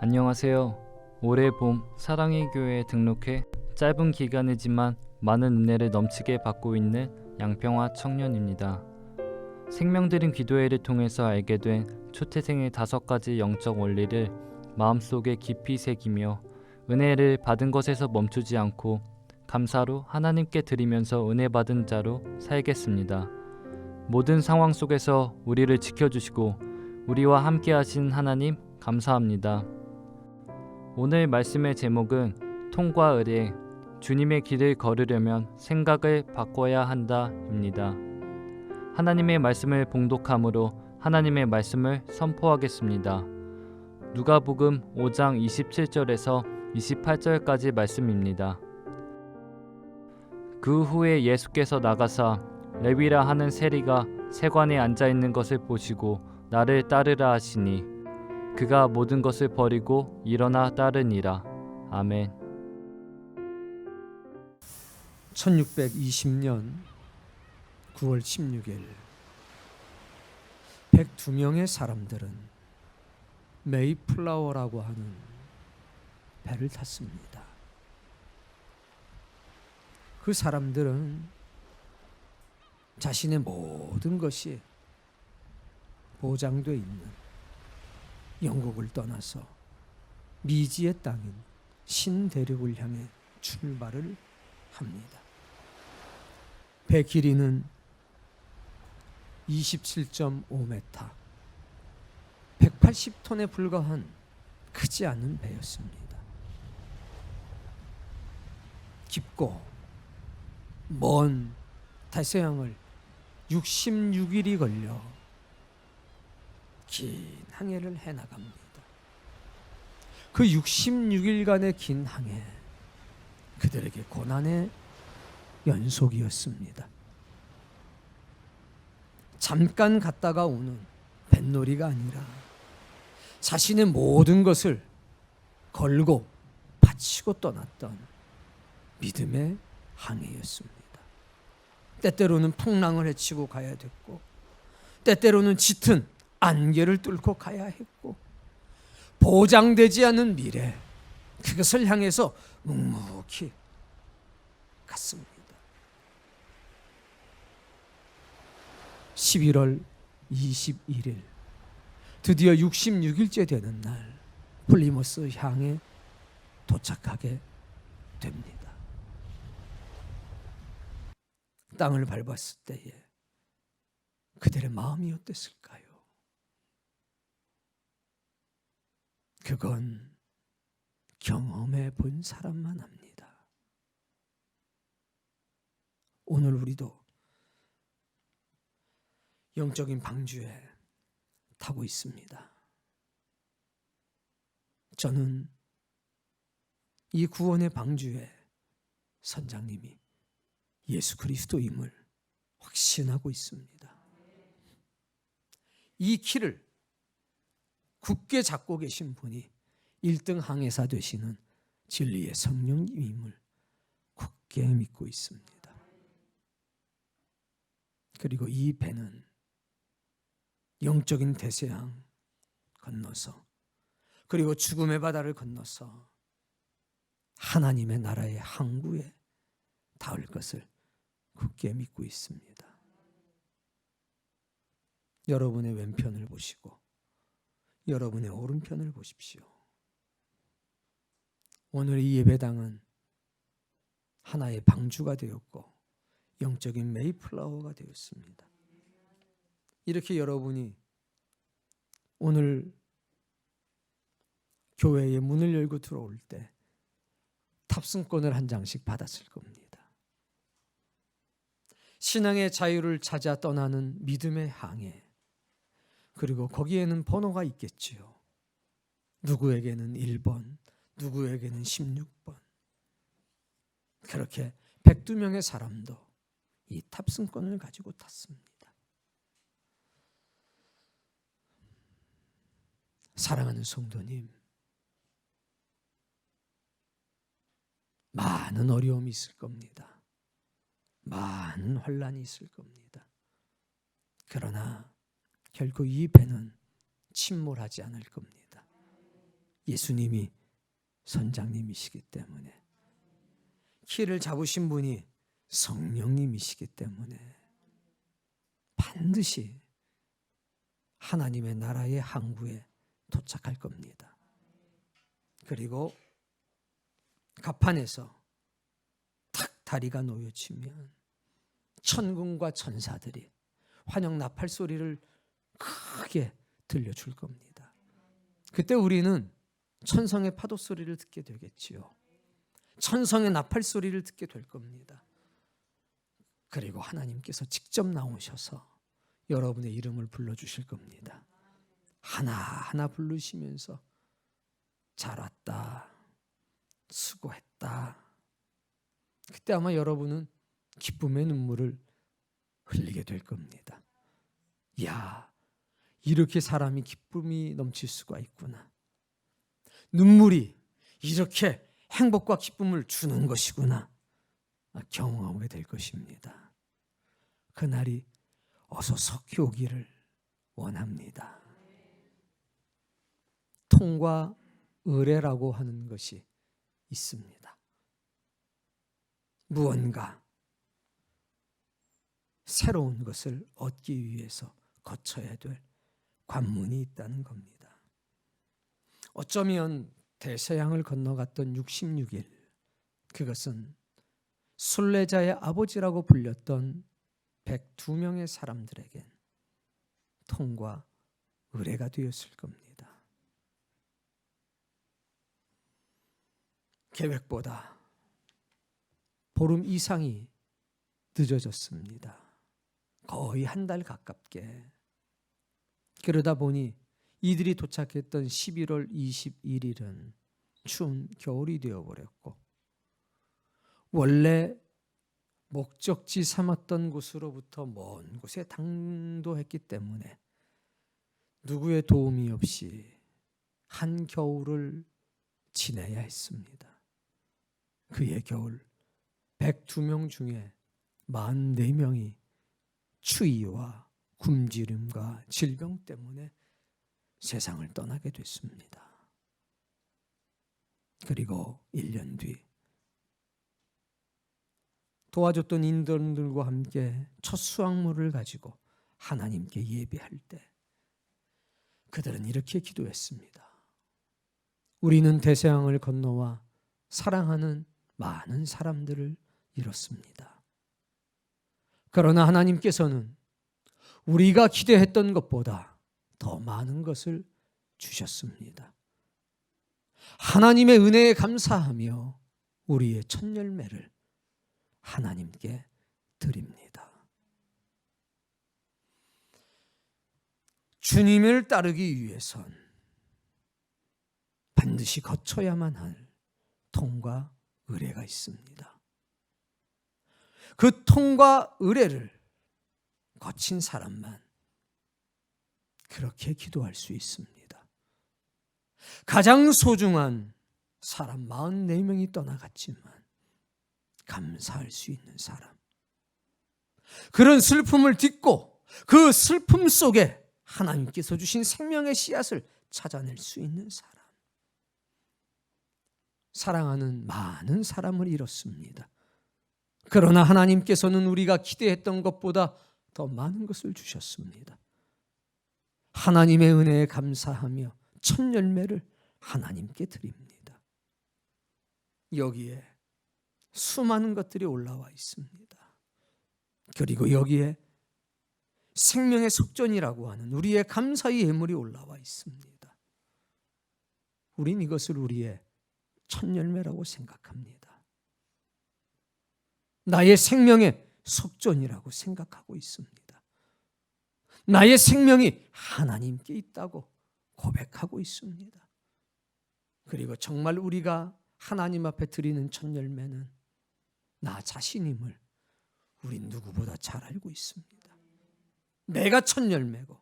안녕하세요. 올해 봄 사랑의 교회에 등록해 짧은 기간이지만 많은 은혜를 넘치게 받고 있는 양평화 청년입니다. 생명드림 기도회를 통해서 알게 된 초태생의 5가지 영적 원리를 마음속에 깊이 새기며 은혜를 받은 것에서 멈추지 않고 감사로 하나님께 드리면서 은혜 받은 자로 살겠습니다. 모든 상황 속에서 우리를 지켜주시고 우리와 함께 하신 하나님 감사합니다. 오늘 말씀의 제목은 통과 의례, 주님의 길을 걸으려면 생각을 바꿔야 한다입니다. 하나님의 말씀을 봉독함으로 하나님의 말씀을 선포하겠습니다. 누가복음 5장 27절에서 28절까지 말씀입니다. 그 후에 예수께서 나가사 레위라 하는 세리가 세관에 앉아있는 것을 보시고 나를 따르라 하시니 그가 모든 것을 버리고 일어나 따르니라. 아멘. 1620년 9월 16일 102명의 사람들은 메이플라워라고 하는 배를 탔습니다. 그 사람들은 자신의 모든 것이 보장되어 있는 영국을 떠나서 미지의 땅인 신대륙을 향해 출발을 합니다. 배 길이는 27.5m, 180톤에 불과한 크지 않은 배였습니다. 깊고 먼 대서양을 66일이 걸려 긴 항해를 해나갑니다. 그 66일간의 긴 항해, 그들에게 고난의 연속이었습니다. 잠깐 갔다가 오는 뱃놀이가 아니라 자신의 모든 것을 걸고 바치고 떠났던 믿음의 항해였습니다. 때때로는 풍랑을 헤치고 가야 됐고, 때때로는 짙은 안개를 뚫고 가야 했고, 보장되지 않은 미래, 그것을 향해서 묵묵히 갔습니다. 11월 21일, 드디어 66일째 되는 날, 플리머스 향에 도착하게 됩니다. 땅을 밟았을 때에 그들의 마음이 어땠을까요? 그건 경험해 본 사람만 합니다. 오늘 우리도 영적인 방주에 타고 있습니다. 저는 이 구원의 방주에 선장님이 예수 그리스도임을 확신하고 있습니다. 이 키를 굳게 잡고 계신 분이 1등 항해사 되시는 진리의 성령님임을 굳게 믿고 있습니다. 그리고 이 배는 영적인 대서양 건너서, 그리고 죽음의 바다를 건너서 하나님의 나라의 항구에 닿을 것을 굳게 믿고 있습니다. 여러분의 왼편을 보시고 여러분의 오른편을 보십시오. 오늘 이 예배당은 하나의 방주가 되었고 영적인 메이플라워가 되었습니다. 이렇게 여러분이 오늘 교회의 문을 열고 들어올 때 탑승권을 한 장씩 받았을 겁니다. 신앙의 자유를 찾아 떠나는 믿음의 항해, 그리고 거기에는 번호가 있겠지요. 누구에게는 1번, 누구에게는 16번. 그렇게 102명의 사람도 이 탑승권을 가지고 탔습니다. 사랑하는 성도님, 많은 어려움이 있을 겁니다. 많은 환난이 있을 겁니다. 그러나 결코 이 배는 침몰하지 않을 겁니다. 예수님이 선장님이시기 때문에, 키를 잡으신 분이 성령님이시기 때문에 반드시 하나님의 나라의 항구에 도착할 겁니다. 그리고 갑판에서 탁 다리가 놓여지면 천군과 천사들이 환영 나팔 소리를 크게 들려줄 겁니다. 그때 우리는 천성의 파도 소리를 듣게 되겠지요. 천성의 나팔 소리를 듣게 될 겁니다. 그리고 하나님께서 직접 나오셔서 여러분의 이름을 불러주실 겁니다. 하나하나 부르시면서 잘 왔다, 수고했다. 그때 아마 여러분은 기쁨의 눈물을 흘리게 될 겁니다. 이야, 이렇게 사람이 기쁨이 넘칠 수가 있구나. 눈물이 이렇게 행복과 기쁨을 주는 것이구나. 경험하게 될 것입니다. 그날이 어서 속히 오기를 원합니다. 통과 의례라고 하는 것이 있습니다. 무언가 새로운 것을 얻기 위해서 거쳐야 될 관문이 있다는 겁니다. 어쩌면 대서양을 건너갔던 66일, 그것은 순례자의 아버지라고 불렸던 102명의 사람들에겐 통과 의례가 되었을 겁니다. 계획보다 보름 이상이 늦어졌습니다. 거의 한 달 가깝게. 그러다 보니 이들이 도착했던 11월 21일은 추운 겨울이 되어버렸고, 원래 목적지 삼았던 곳으로부터 먼 곳에 당도했기 때문에 누구의 도움이 없이 한겨울을 지내야 했습니다. 그의 겨울 102명 중에 44명이 추위와 굶주림과 질병 때문에 세상을 떠나게 됐습니다. 그리고 1년 뒤 도와줬던 인들과 함께 첫 수확물을 가지고 하나님께 예배할 때 그들은 이렇게 기도했습니다. 우리는 대서양을 건너와 사랑하는 많은 사람들을 잃었습니다. 그러나 하나님께서는 우리가 기대했던 것보다 더 많은 것을 주셨습니다. 하나님의 은혜에 감사하며 우리의 첫 열매를 하나님께 드립니다. 주님을 따르기 위해선 반드시 거쳐야만 할 통과 의례가 있습니다. 그 통과 의례를 거친 사람만 그렇게 기도할 수 있습니다. 가장 소중한 사람 44명이 떠나갔지만 감사할 수 있는 사람, 그런 슬픔을 딛고 그 슬픔 속에 하나님께서 주신 생명의 씨앗을 찾아낼 수 있는 사람, 사랑하는 많은 사람을 잃었습니다. 그러나 하나님께서는 우리가 기대했던 것보다 더 많은 것을 주셨습니다. 하나님의 은혜에 감사하며 첫 열매를 하나님께 드립니다. 여기에 수많은 것들이 올라와 있습니다. 그리고 여기에 생명의 속전이라고 하는 우리의 감사의 예물이 올라와 있습니다. 우린 이것을 우리의 첫 열매라고 생각합니다. 나의 생명의 속전이라고 생각하고 있습니다. 나의 생명이 하나님께 있다고 고백하고 있습니다. 그리고 정말 우리가 하나님 앞에 드리는 첫 열매는 나 자신임을 우린 누구보다 잘 알고 있습니다. 내가 첫 열매고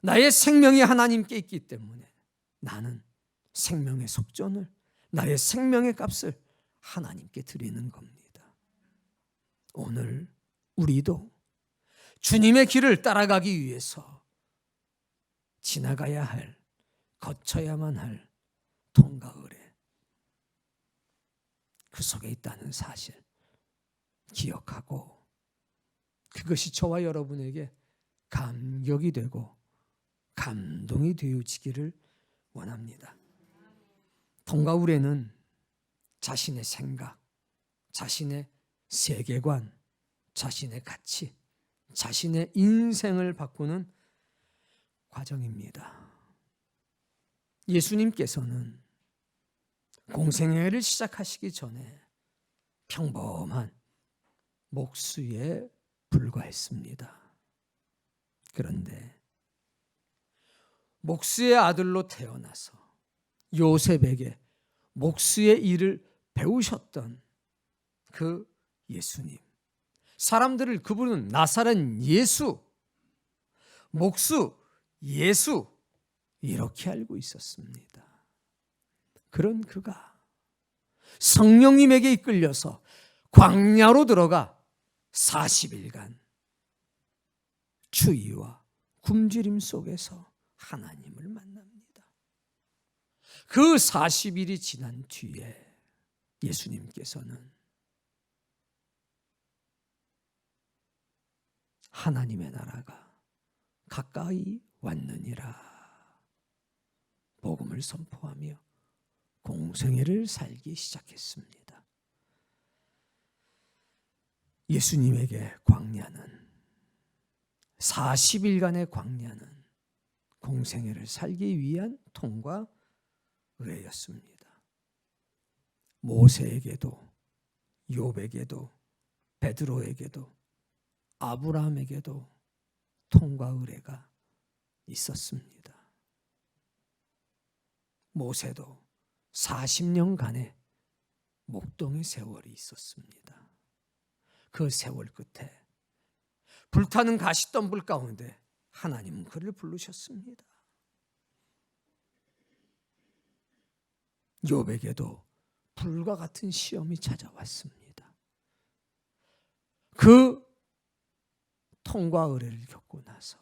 나의 생명이 하나님께 있기 때문에 나는 생명의 속전을, 나의 생명의 값을 하나님께 드리는 겁니다. 오늘 우리도 주님의 길을 따라가기 위해서 지나가야 할, 거쳐야만 할 통과 의뢰, 그 속에 있다는 사실 기억하고 그것이 저와 여러분에게 감격이 되고 감동이 되어지기를 원합니다. 통과 의뢰는 자신의 생각, 자신의 세계관, 자신의 가치, 자신의 인생을 바꾸는 과정입니다. 예수님께서는 공생애를 시작하시기 전에 평범한 목수에 불과했습니다. 그런데 목수의 아들로 태어나서 요셉에게 목수의 일을 배우셨던 그 예수님, 사람들을 그분은 나사렛 예수, 목수 예수 이렇게 알고 있었습니다. 그런 그가 성령님에게 이끌려서 광야로 들어가 40일간 추위와 굶주림 속에서 하나님을 만납니다. 그 40일이 지난 뒤에 예수님께서는 하나님의 나라가 가까이 왔느니라 복음을 선포하며 공생애를 살기 시작했습니다. 예수님에게 광야는 40일간의 광야는 공생애를 살기 위한 통과 의뢰였습니다. 모세에게도 욥에게도 베드로에게도 아브라함에게도 통과 의뢰가 있었습니다. 모세도 40년간의 목동의 세월이 있었습니다. 그 세월 끝에 불타는 가시덤불 가운데 하나님은 그를 부르셨습니다. 욥에게도 불과 같은 시험이 찾아왔습니다. 그 통과 의뢰를 겪고 나서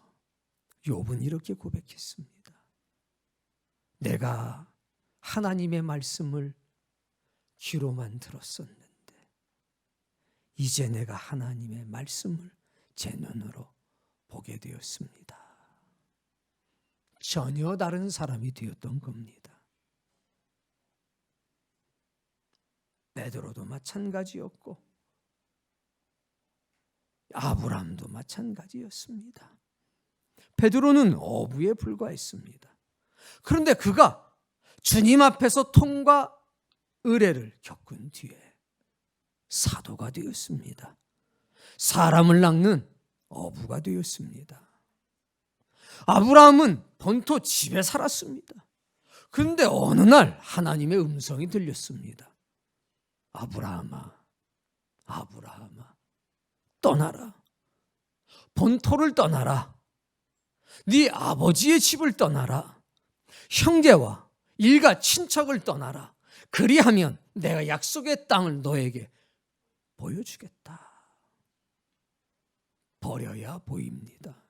욥은 이렇게 고백했습니다. 내가 하나님의 말씀을 귀로만 들었었는데 이제 내가 하나님의 말씀을 제 눈으로 보게 되었습니다. 전혀 다른 사람이 되었던 겁니다. 베드로도 마찬가지였고 아브라함도 마찬가지였습니다. 베드로는 어부에 불과했습니다. 그런데 그가 주님 앞에서 통과 의뢰를 겪은 뒤에 사도가 되었습니다. 사람을 낚는 어부가 되었습니다. 아브라함은 본토 집에 살았습니다. 그런데 어느 날 하나님의 음성이 들렸습니다. 아브라함아, 아브라함아, 떠나라. 본토를 떠나라. 네 아버지의 집을 떠나라. 형제와 일가 친척을 떠나라. 그리하면 내가 약속의 땅을 너에게 보여주겠다. 버려야 보입니다.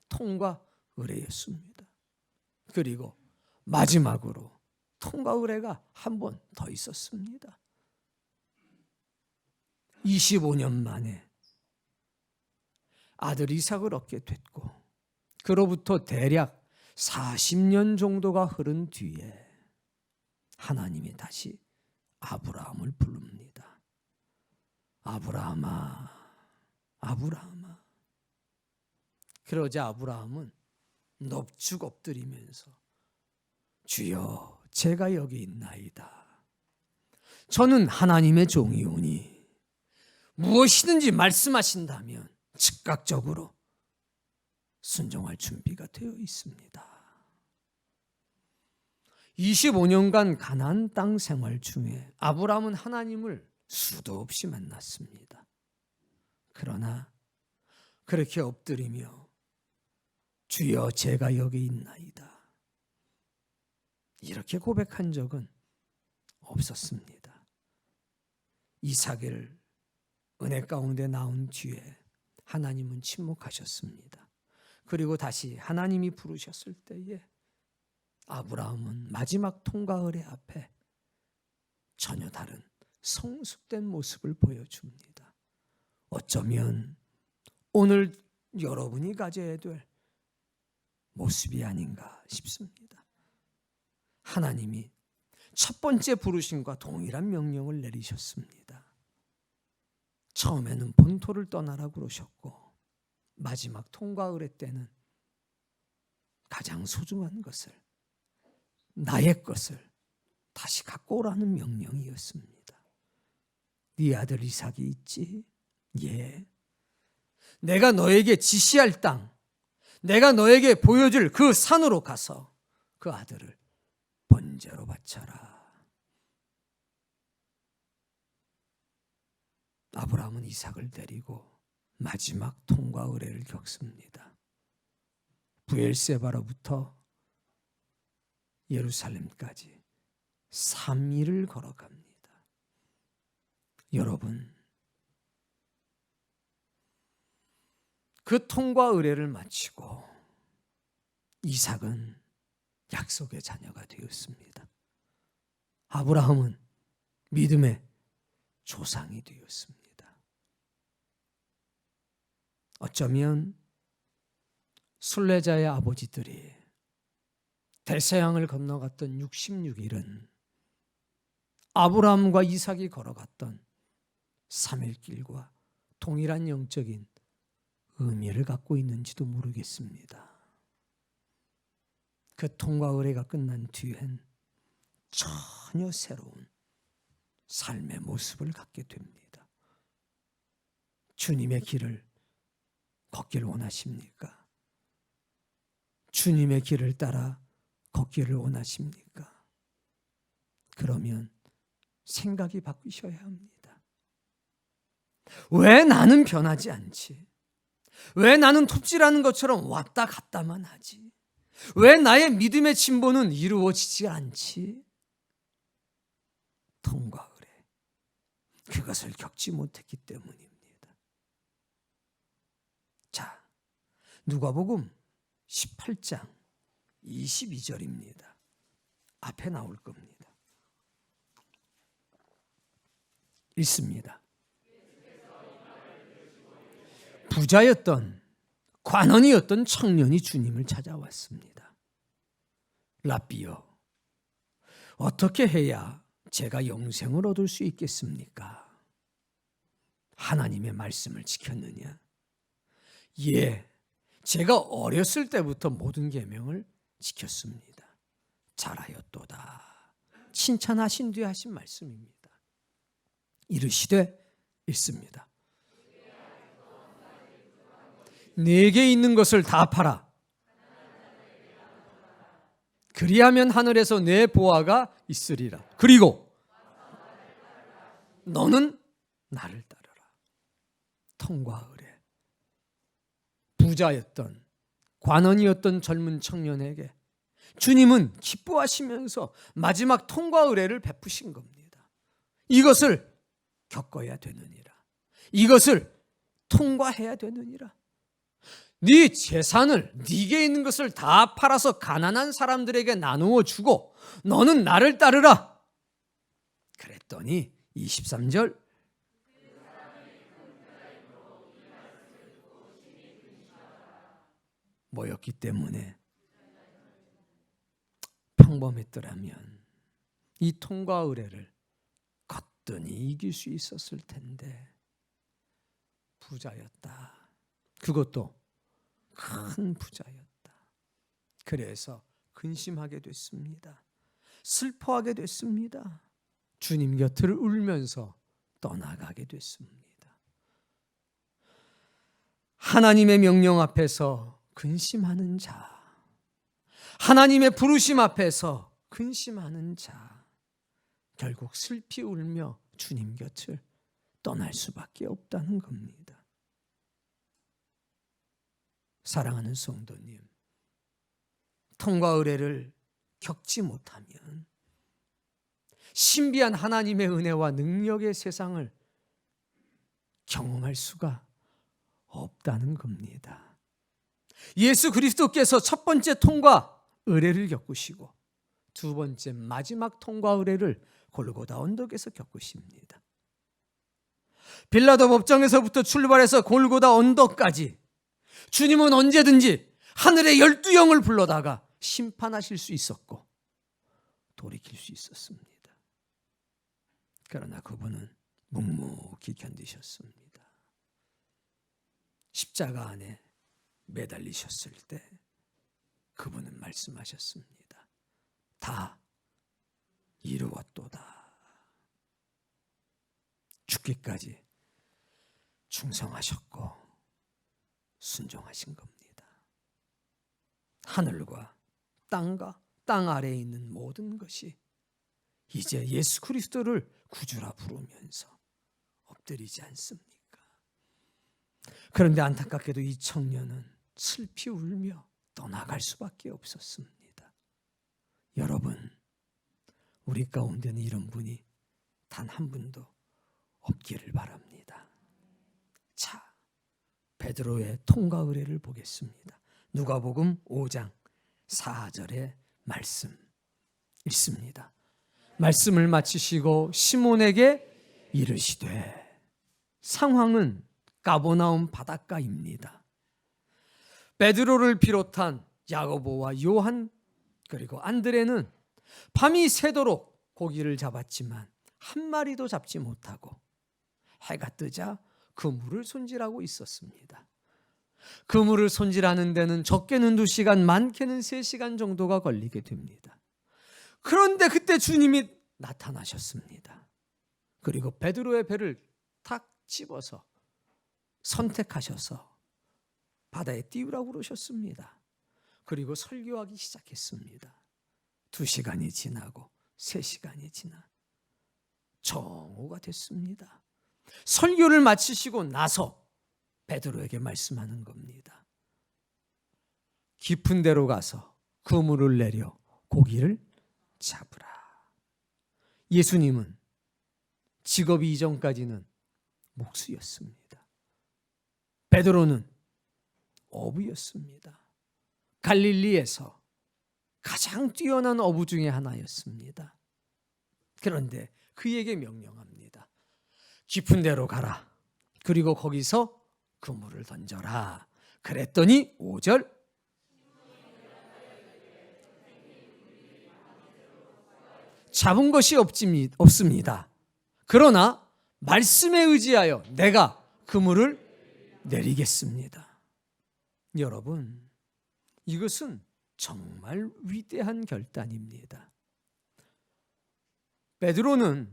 통과 의뢰였습니다. 그리고 마지막으로 통과 의뢰가 한 번 더 있었습니다. 25년 만에 아들 이삭을 얻게 됐고 그로부터 대략 40년 정도가 흐른 뒤에 하나님이 다시 아브라함을 부릅니다. 아브라함아, 아브라함아. 그러자 아브라함은 넙죽 엎드리면서 주여, 제가 여기 있나이다. 저는 하나님의 종이오니 무엇이든지 말씀하신다면 즉각적으로 순종할 준비가 되어 있습니다. 25년간 가나안 땅 생활 중에 아브라함은 하나님을 수도 없이 만났습니다. 그러나 그렇게 엎드리며 주여, 제가 여기 있나이다. 이렇게 고백한 적은 없었습니다. 이삭을 은혜 가운데 나온 뒤에 하나님은 침묵하셨습니다. 그리고 다시 하나님이 부르셨을 때에 아브라함은 마지막 통과 의뢰 앞에 전혀 다른 성숙된 모습을 보여줍니다. 어쩌면 오늘 여러분이 가져야 될 모습이 아닌가 싶습니다. 하나님이 첫 번째 부르심과 동일한 명령을 내리셨습니다. 처음에는 본토를 떠나라고 그러셨고 마지막 통과 의뢰 때는 가장 소중한 것을, 나의 것을 다시 갖고 오라는 명령이었습니다. 네 아들 이삭이 있지? 예. 내가 너에게 지시할 땅, 내가 너에게 보여줄 그 산으로 가서 그 아들을 번제로 바쳐라. 아브라함은 이삭을 데리고 마지막 통과 의뢰를 겪습니다. 부엘세바로부터 예루살렘까지 3일을 걸어갑니다. 여러분, 그 통과 의뢰를 마치고 이삭은 약속의 자녀가 되었습니다. 아브라함은 믿음의 조상이 되었습니다. 어쩌면 순례자의 아버지들이 대서양을 건너갔던 66일은 아브라함과 이삭이 걸어갔던 3일 길과 동일한 영적인 의미를 갖고 있는지도 모르겠습니다. 그 통과 의례가 끝난 뒤엔 전혀 새로운 삶의 모습을 갖게 됩니다. 주님의 길을 걷길 원하십니까? 주님의 길을 따라 걷기를 원하십니까? 그러면 생각이 바뀌셔야 합니다. 왜 나는 변하지 않지? 왜 나는 톱질하는 것처럼 왔다 갔다만 하지? 왜 나의 믿음의 진보는 이루어지지 않지? 통과 의례, 그것을 겪지 못했기 때문입니다. 자, 누가복음 18장 22절입니다. 앞에 나올 겁니다. 읽습니다. 부자였던 관원이었던 청년이 주님을 찾아왔습니다. 랍비여, 어떻게 해야 제가 영생을 얻을 수 있겠습니까? 하나님의 말씀을 지켰느냐? 예, 제가 어렸을 때부터 모든 계명을 지켰습니다. 잘하였도다. 칭찬하신 뒤에 하신 말씀입니다. 이르시되 읽습니다. 내게 있는 것을 다 팔아. 그리하면 하늘에서 내 보화가 있으리라. 그리고 너는 나를 따르라. 통과 의례. 부자였던 관원이었던 젊은 청년에게 주님은 기뻐하시면서 마지막 통과 의례를 베푸신 겁니다. 이것을 겪어야 되느니라. 이것을 통과해야 되느니라. 네 재산을, 네게 있는 것을 다 팔아서 가난한 사람들에게 나누어 주고 너는 나를 따르라. 그랬더니 23절 뭐였기 때문에 평범했더라면 이 통과 의례를 거뜬히 이길 수 있었을 텐데 부자였다. 그것도 큰 부자였다. 그래서 근심하게 됐습니다. 슬퍼하게 됐습니다. 주님 곁을 울면서 떠나가게 됐습니다. 하나님의 명령 앞에서 근심하는 자, 하나님의 부르심 앞에서 근심하는 자, 결국 슬피 울며 주님 곁을 떠날 수밖에 없다는 겁니다. 사랑하는 성도님, 통과 의례를 겪지 못하면 신비한 하나님의 은혜와 능력의 세상을 경험할 수가 없다는 겁니다. 예수 그리스도께서 첫 번째 통과 의례를 겪으시고 두 번째 마지막 통과 의례를 골고다 언덕에서 겪으십니다. 빌라도 법정에서부터 출발해서 골고다 언덕까지 주님은 언제든지 하늘의 12영을 불러다가 심판하실 수 있었고 돌이킬 수 있었습니다. 그러나 그분은 묵묵히 견디셨습니다. 십자가 안에 매달리셨을 때 그분은 말씀하셨습니다. 다 이루었도다. 죽기까지 충성하셨고 순종하신 겁니다. 하늘과 땅과 땅 아래에 있는 모든 것이 이제 예수 그리스도를 구주라 부르면서 엎드리지 않습니까? 그런데 안타깝게도 이 청년은 슬피 울며 떠나갈 수밖에 없었습니다. 여러분, 우리 가운데는 이런 분이 단 한 분도 없기를 바랍니다. 자, 베드로의 통과 의례를 보겠습니다. 누가복음 5장 4절의 말씀 읽습니다. 말씀을 마치시고 시몬에게 이르시되, 상황은 가버나움 바닷가입니다. 베드로를 비롯한 야고보와 요한 그리고 안드레는 밤이 새도록 고기를 잡았지만 한 마리도 잡지 못하고 해가 뜨자 그물을 손질하고 있었습니다. 그물을 손질하는 데는 적게는 2시간, 많게는 3시간 정도가 걸리게 됩니다. 그런데 그때 주님이 나타나셨습니다. 그리고 베드로의 배를 탁 집어서 선택하셔서 바다에 띄우라고 그러셨습니다. 그리고 설교하기 시작했습니다. 2시간이 지나고 3시간이 지나 정오가 됐습니다. 설교를 마치시고 나서 베드로에게 말씀하는 겁니다. 깊은 데로 가서 그물을 내려 고기를 잡으라. 예수님은 직업이 이전까지는 목수였습니다. 베드로는 어부였습니다. 갈릴리에서 가장 뛰어난 어부 중에 하나였습니다. 그런데 그에게 명령합니다. 깊은 데로 가라. 그리고 거기서 그물을 던져라. 그랬더니 5절, 잡은 것이 없습니다. 그러나 말씀에 의지하여 내가 그물을 내리겠습니다. 여러분, 이것은 정말 위대한 결단입니다. 베드로는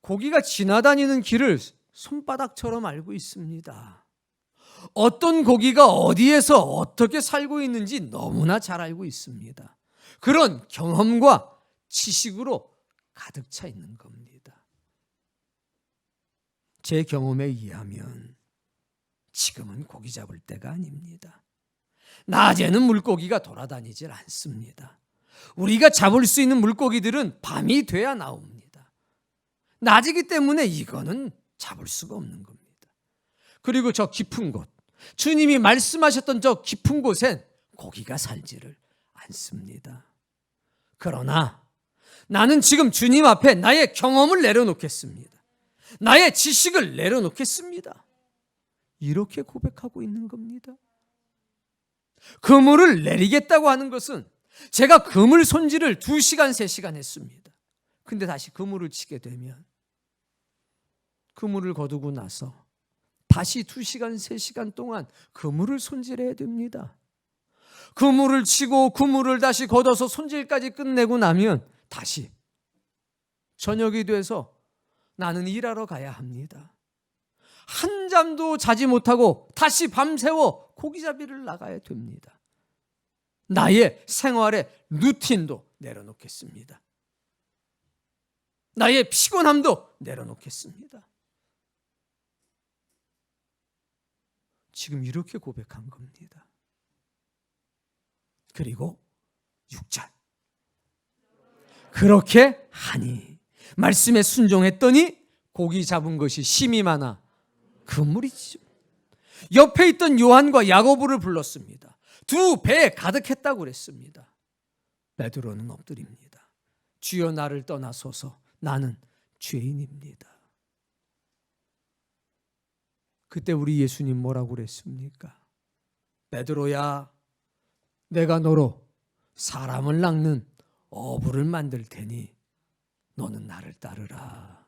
고기가 지나다니는 길을 손바닥처럼 알고 있습니다. 어떤 고기가 어디에서 어떻게 살고 있는지 너무나 잘 알고 있습니다. 그런 경험과 지식으로 가득 차 있는 겁니다. 제 경험에 의하면 지금은 고기 잡을 때가 아닙니다. 낮에는 물고기가 돌아다니질 않습니다. 우리가 잡을 수 있는 물고기들은 밤이 돼야 나옵니다. 낮이기 때문에 이거는 잡을 수가 없는 겁니다. 그리고 저 깊은 곳, 주님이 말씀하셨던 저 깊은 곳엔 고기가 살지를 않습니다. 그러나 나는 지금 주님 앞에 나의 경험을 내려놓겠습니다. 나의 지식을 내려놓겠습니다. 이렇게 고백하고 있는 겁니다. 그물을 내리겠다고 하는 것은 제가 그물 손질을 2시간, 3시간 했습니다. 근데 다시 그물을 치게 되면 그물을 거두고 나서 다시 2시간, 3시간 동안 그물을 손질해야 됩니다. 그물을 치고 그물을 다시 걷어서 손질까지 끝내고 나면 다시 저녁이 돼서 나는 일하러 가야 합니다. 한잠도 자지 못하고 다시 밤새워 고기잡이를 나가야 됩니다. 나의 생활의 루틴도 내려놓겠습니다. 나의 피곤함도 내려놓겠습니다. 지금 이렇게 고백한 겁니다. 그리고 6절, 그렇게 하니 말씀에 순종했더니 고기 잡은 것이 심이 많아 그물이죠. 옆에 있던 요한과 야고보를 불렀습니다. 2배에 가득했다고 그랬습니다. 베드로는 엎드립니다. 주여 나를 떠나소서 나는 죄인입니다. 그때 우리 예수님 뭐라고 그랬습니까? 베드로야, 내가 너로 사람을 낚는 어부를 만들 테니 너는 나를 따르라.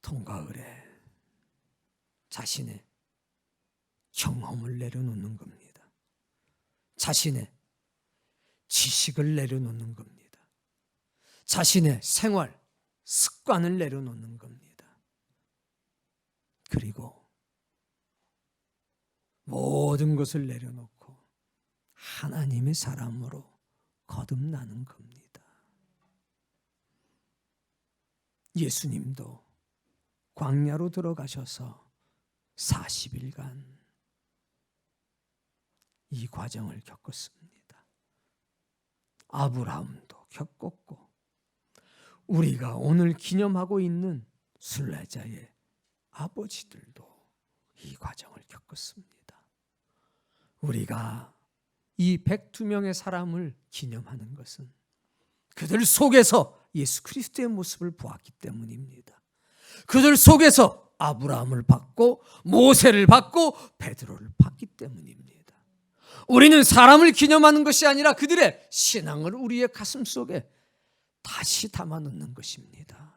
통과의례, 자신의 경험을 내려놓는 겁니다. 자신의 지식을 내려놓는 겁니다. 자신의 생활, 습관을 내려놓는 겁니다. 그리고 모든 것을 내려놓고 하나님의 사람으로 거듭나는 겁니다. 예수님도 광야로 들어가셔서 40일간 이 과정을 겪었습니다. 아브라함도 겪었고 우리가 오늘 기념하고 있는 순례자의 아버지들도 이 과정을 겪었습니다. 우리가 이 102명의 사람을 기념하는 것은 그들 속에서 예수 그리스도의 모습을 보았기 때문입니다. 그들 속에서 아브라함을 받고 모세를 받고 베드로를 받기 때문입니다. 우리는 사람을 기념하는 것이 아니라 그들의 신앙을 우리의 가슴 속에 다시 담아 넣는 것입니다.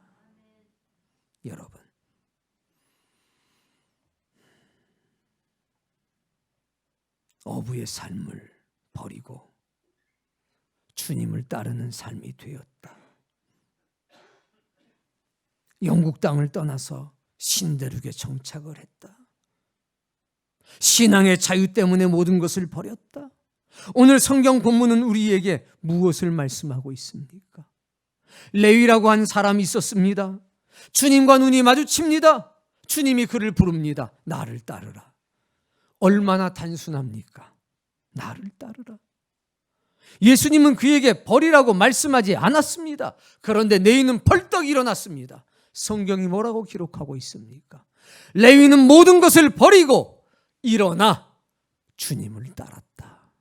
여러분, 어부의 삶을 버리고 주님을 따르는 삶이 되었다. 영국 땅을 떠나서 신대륙에 정착을 했다. 신앙의 자유 때문에 모든 것을 버렸다. 오늘 성경 본문은 우리에게 무엇을 말씀하고 있습니까? 레위라고 한 사람이 있었습니다. 주님과 눈이 마주칩니다. 주님이 그를 부릅니다. 나를 따르라. 얼마나 단순합니까? 나를 따르라. 예수님은 그에게 버리라고 말씀하지 않았습니다. 그런데 레위는 벌떡 일어났습니다. 성경이 뭐라고 기록하고 있습니까? 레위는 모든 것을 버리고 일어나 주님을 따랐다.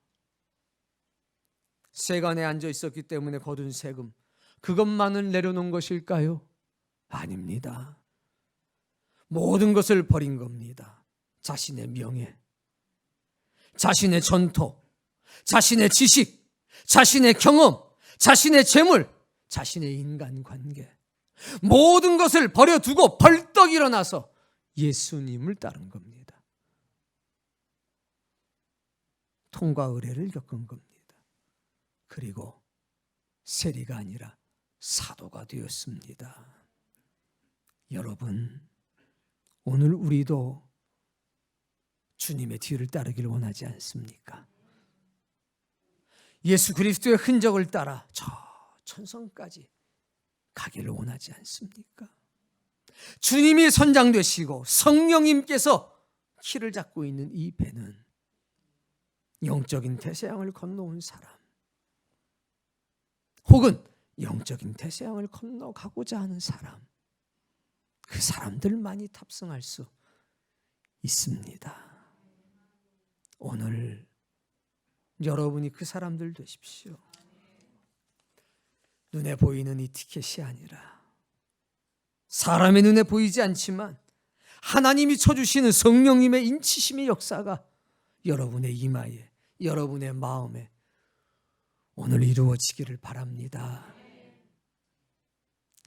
세간에 앉아 있었기 때문에 거둔 세금, 그것만을 내려놓은 것일까요? 아닙니다. 모든 것을 버린 겁니다. 자신의 명예, 자신의 전토, 자신의 지식, 자신의 경험, 자신의 재물, 자신의 인간관계, 모든 것을 버려두고 벌떡 일어나서 예수님을 따른 겁니다. 통과 의례를 겪은 겁니다. 그리고 세리가 아니라 사도가 되었습니다. 여러분, 오늘 우리도 주님의 뒤를 따르기를 원하지 않습니까? 예수 그리스도의 흔적을 따라 저 천성까지 가기를 원하지 않습니까? 주님이 선장 되시고 성령님께서 키를 잡고 있는 이 배는 영적인 대서양을 건너온 사람, 혹은 영적인 대서양을 건너가고자 하는 사람, 그 사람들만이 탑승할 수 있습니다. 오늘 여러분이 그 사람들 되십시오. 눈에 보이는 이 티켓이 아니라 사람의 눈에 보이지 않지만 하나님이 쳐주시는 성령님의 인치심의 역사가 여러분의 이마에, 여러분의 마음에 오늘 이루어지기를 바랍니다.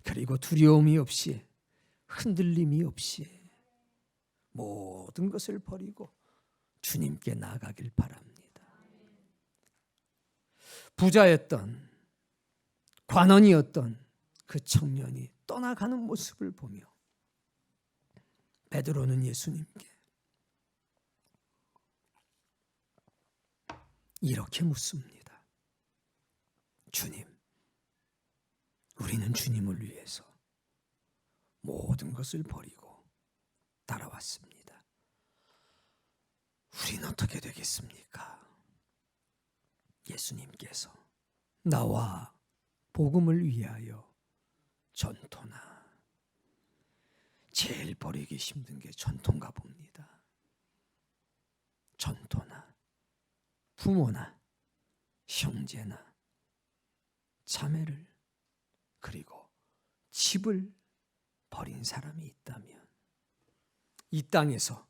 그리고 두려움이 없이, 흔들림이 없이 모든 것을 버리고 주님께 나아가길 바랍니다. 부자였던, 관원이었던 그 청년이 떠나가는 모습을 보며 베드로는 예수님께 이렇게 묻습니다. 주님, 우리는 주님을 위해서 모든 것을 버리고 따라왔습니다. 우리는 어떻게 되겠습니까? 예수님께서 나와 복음을 위하여 전토나, 제일 버리기 힘든 게 전토인가 봅니다. 전토나 부모나 형제나 자매를 그리고 집을 버린 사람이 있다면 이 땅에서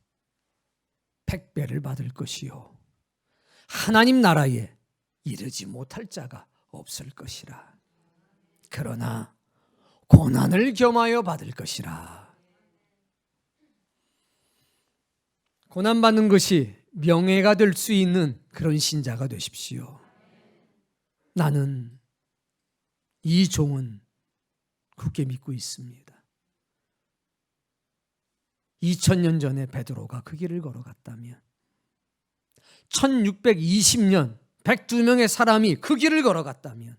백배를 받을 것이요 하나님 나라에 이르지 못할 자가 없을 것이라. 그러나 고난을 겸하여 받을 것이라. 고난받는 것이 명예가 될 수 있는 그런 신자가 되십시오. 나는 이 종은 굳게 믿고 있습니다. 2000년 전에 베드로가 그 길을 걸어갔다면 1620년 102명의 사람이 그 길을 걸어갔다면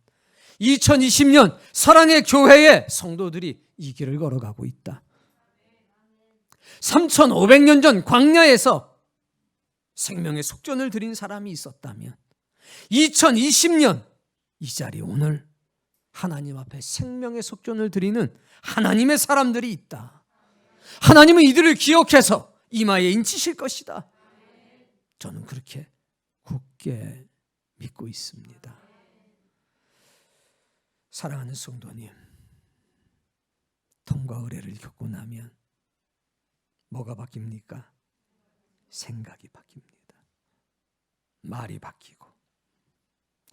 2020년 사랑의 교회의 성도들이 이 길을 걸어가고 있다. 3500년 전 광야에서 생명의 속전을 드린 사람이 있었다면 2020년 이 자리 오늘 하나님 앞에 생명의 속전을 드리는 하나님의 사람들이 있다. 하나님은 이들을 기억해서 이마에 인치실 것이다. 저는 그렇게 굳게 믿고 있습니다. 사랑하는 성도님, 통과 의례를 겪고 나면 뭐가 바뀝니까? 생각이 바뀝니다. 말이 바뀌고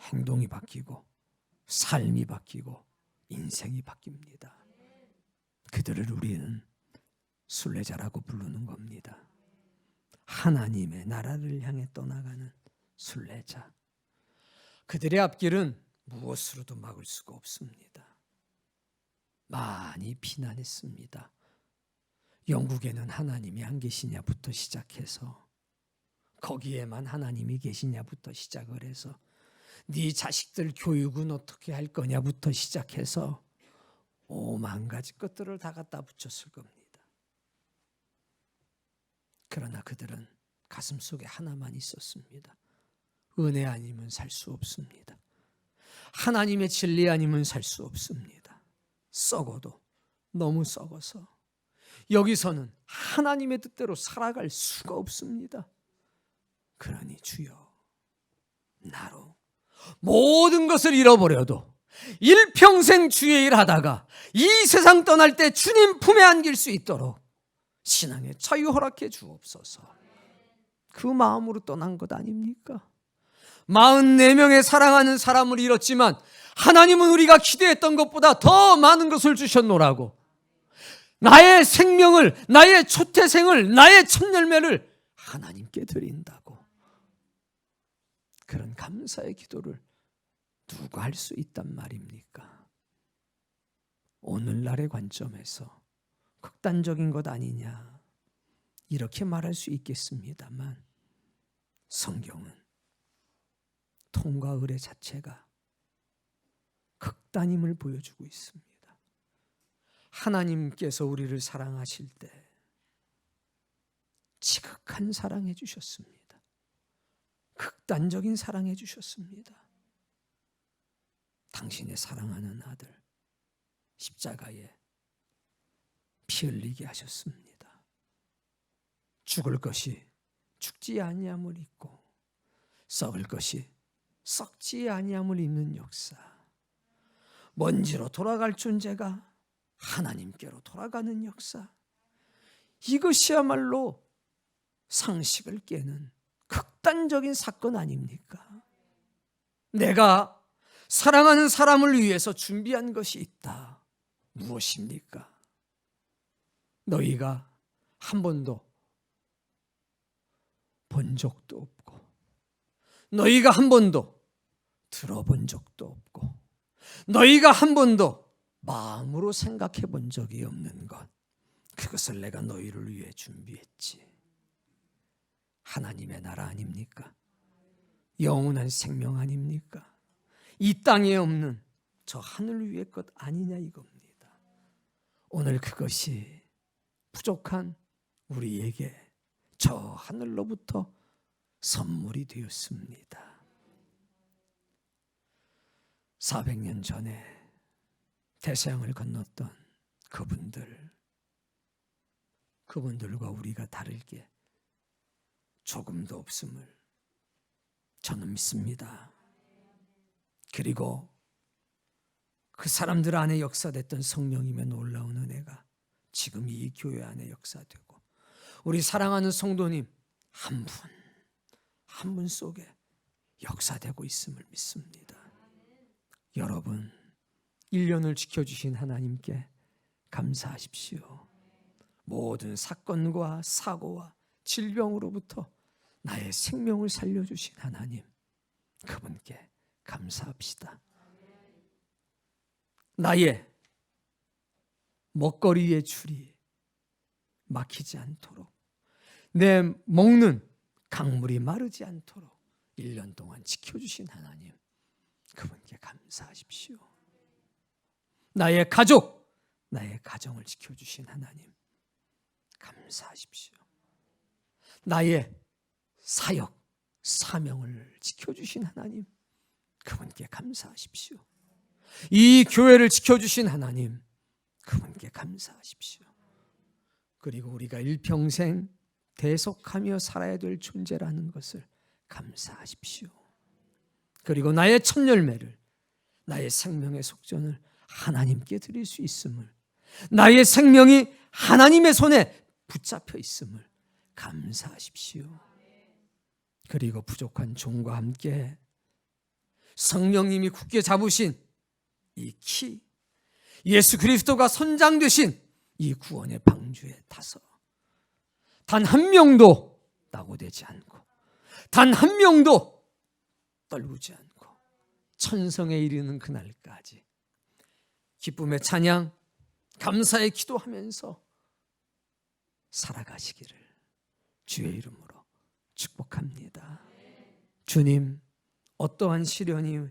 행동이 바뀌고 삶이 바뀌고 인생이 바뀝니다. 그들을 우리는 순례자라고 부르는 겁니다. 하나님의 나라를 향해 떠나가는 순례자. 그들의 앞길은 무엇으로도 막을 수가 없습니다. 많이 비난했습니다. 영국에는 하나님이 안 계시냐부터 시작해서 거기에만 하나님이 계시냐부터 시작을 해서 네 자식들 교육은 어떻게 할 거냐부터 시작해서 오만 가지 것들을 다 갖다 붙였을 겁니다. 그러나 그들은 가슴속에 하나만 있었습니다. 은혜 아니면 살 수 없습니다. 하나님의 진리 아니면 살 수 없습니다. 썩어도 너무 썩어서 여기서는 하나님의 뜻대로 살아갈 수가 없습니다. 그러니 주여, 나로 모든 것을 잃어버려도 일평생 주의 일 하다가 이 세상 떠날 때 주님 품에 안길 수 있도록 신앙의 자유 허락해 주옵소서. 그 마음으로 떠난 것 아닙니까? 44명의 사랑하는 사람을 잃었지만 하나님은 우리가 기대했던 것보다 더 많은 것을 주셨노라고. 나의 생명을, 나의 초태생을, 나의 첫 열매를 하나님께 드린다고. 그런 감사의 기도를 누가 할 수 있단 말입니까? 오늘날의 관점에서 극단적인 것 아니냐 이렇게 말할 수 있겠습니다만 성경은 통과 의례 자체가 극단임을 보여주고 있습니다. 하나님께서 우리를 사랑하실 때 지극한 사랑해 주셨습니다. 극단적인 사랑해 주셨습니다. 당신의 사랑하는 아들 십자가에 피 흘리게 하셨습니다. 죽을 것이 죽지 아니함을 입고 썩을 것이 썩지 아니함을 입는 역사. 먼지로 돌아갈 존재가 하나님께로 돌아가는 역사. 이것이야말로 상식을 깨는 극단적인 사건 아닙니까? 내가 사랑하는 사람을 위해서 준비한 것이 있다. 무엇입니까? 너희가 한 번도 본 적도 없고 너희가 한 번도 들어본 적도 없고 너희가 한 번도 마음으로 생각해 본 적이 없는 것, 그것을 내가 너희를 위해 준비했지. 하나님의 나라 아닙니까? 영원한 생명 아닙니까? 이 땅에 없는 저 하늘 위의 것 아니냐 이겁니다. 오늘 그것이 부족한 우리에게 저 하늘로부터 선물이 되었습니다. 400년 전에 대서양을 건넜던 그분들과 우리가 다를 게 조금도 없음을 저는 믿습니다. 그리고 그 사람들 안에 역사됐던 성령님의 놀라운 은혜가 지금 이 교회 안에 역사되고 우리 사랑하는 성도님 한 분 한 분 속에 역사되고 있음을 믿습니다. 여러분 1년을 지켜주신 하나님께 감사하십시오. 모든 사건과 사고와 질병으로부터 나의 생명을 살려주신 하나님, 그분께 감사합시다. 나의 먹거리의 줄이 막히지 않도록, 내 먹는 강물이 마르지 않도록 1년 동안 지켜주신 하나님, 그분께 감사하십시오. 나의 가족, 나의 가정을 지켜주신 하나님, 감사하십시오. 나의 사역, 사명을 지켜주신 하나님, 그분께 감사하십시오. 이 교회를 지켜주신 하나님, 그분께 감사하십시오. 그리고 우리가 일평생 대속하며 살아야 될 존재라는 것을 감사하십시오. 그리고 나의 첫 열매를, 나의 생명의 속전을 하나님께 드릴 수 있음을, 나의 생명이 하나님의 손에 붙잡혀 있음을 감사하십시오. 그리고 부족한 종과 함께 성령님이 굳게 잡으신 이 키, 예수 그리스도가 선장되신 이 구원의 방주에 타서 단 한 명도 낙오되지 않고 단 한 명도 떨구지 않고 천성에 이르는 그날까지 기쁨의 찬양, 감사의 기도하면서 살아가시기를 주의 이름으로 축복합니다. 주님, 어떠한 시련이,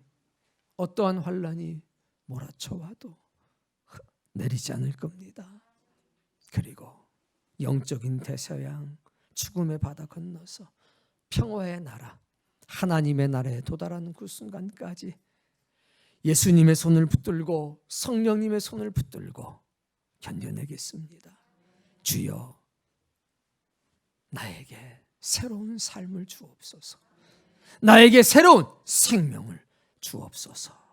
어떠한 환난이 몰아쳐와도 내리지 않을 겁니다. 그리고 영적인 대서양, 죽음의 바다 건너서 평화의 나라, 하나님의 나라에 도달하는 그 순간까지 예수님의 손을 붙들고 성령님의 손을 붙들고 견뎌내겠습니다. 주여, 나에게 새로운 삶을 주옵소서. 나에게 새로운 생명을 주옵소서.